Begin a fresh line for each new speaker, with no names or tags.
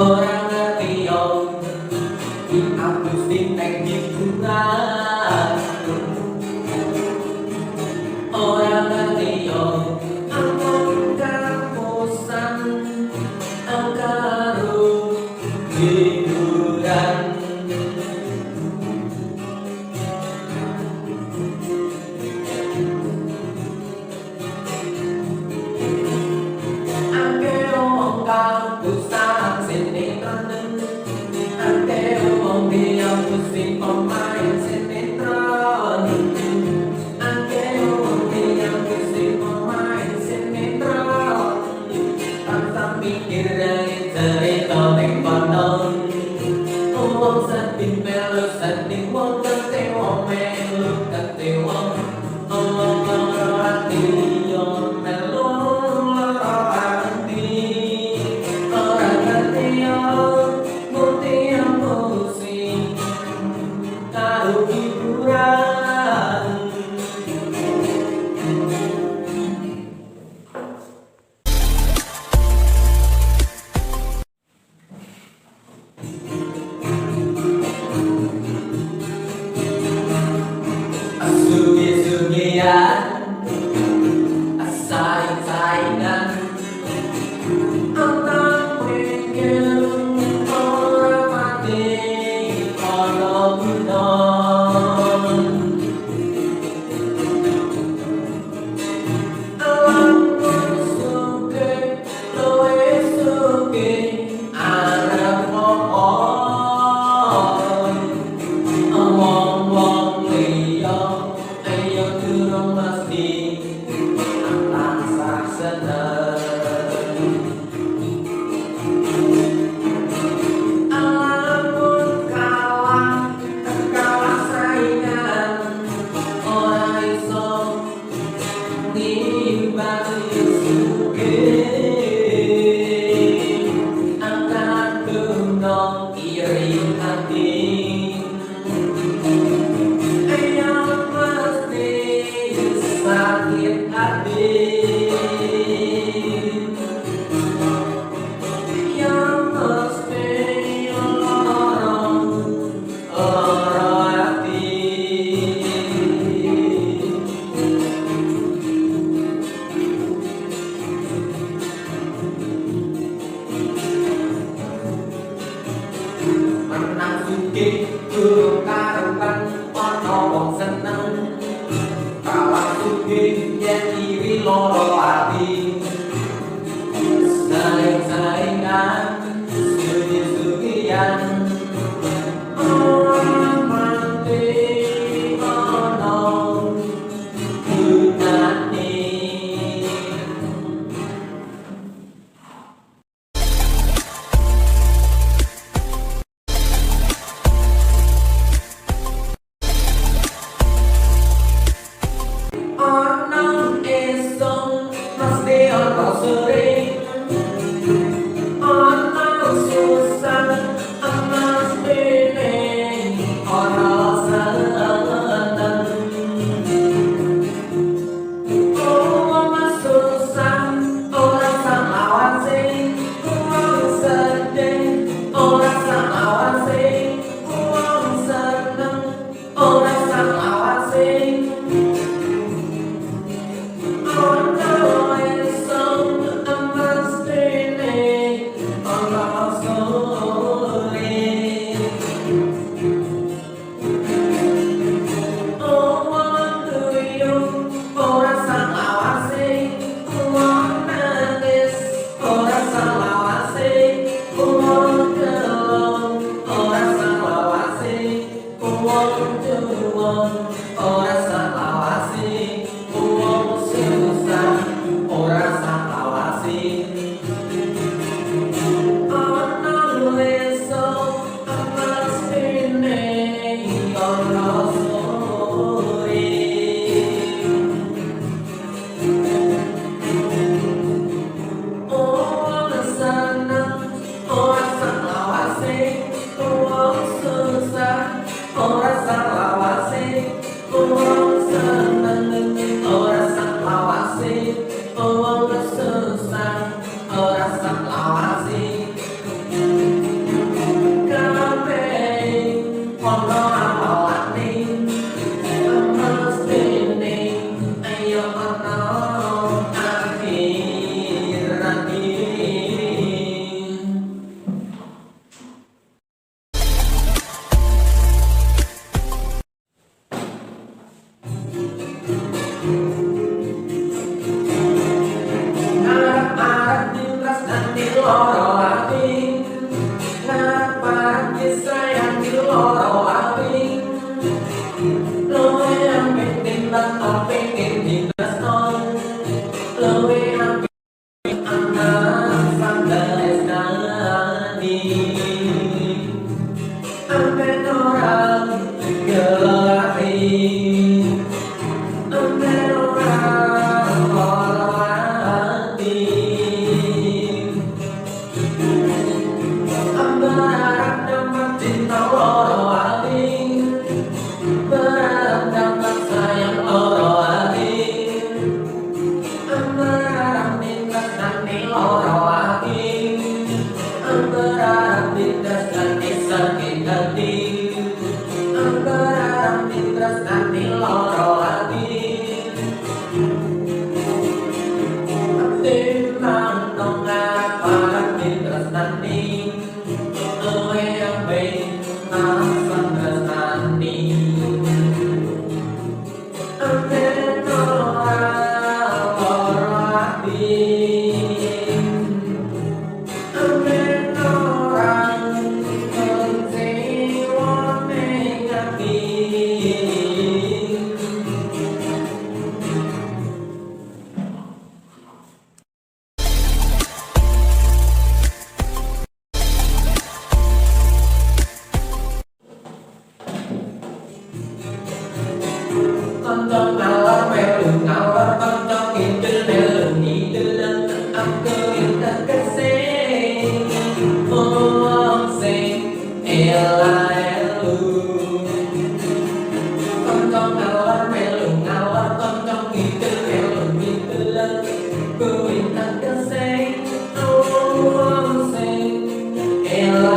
orang ngerti yo dihapus di teknik kurang orang ngerti yo ampun kapusan angkaru hiburan ake omong kapusan sinetron ake omong dihapusin pemain sinetron ake omong dihapusin pemain sinetron tanpa mikir dari cerita yang konon wong sedih melu sedih wong kecewa melu kecewa wong lara hati yo melu lara hati ora ngerti yo mesti emosi karo hiburan. Sugi-sugian saing-saingan antang pikir ora mati ana guna alam suge luwe suge arep apa wong-wong liya ayo durung mesti tansah seneng ampun kalah saingan ora iso nimbali sugih angkat gunung iri hati yang mesti sakit hati yang mesti lara hati menang sugih durung karuan ana wong seneng kalah sugih yen iri lara ati saing-saingan sugi-sugian ora mati ana gunane. Ana esuk mesti ana sore ana ditras nanti sakit hati, anggaran ditras nanti loro hati. Timbang dong ngapain ditras nanti, kowe yang baik nasan tresnani. Amen ora loro hati. Konco ngawor melu ngawor, konco ngidul melu ngidul, aku indah kesing wong sing ela-elu. Konco ngawor melu ngawor, konco ngidul melu ngidul, aku indah kesing wong sing ela-elu.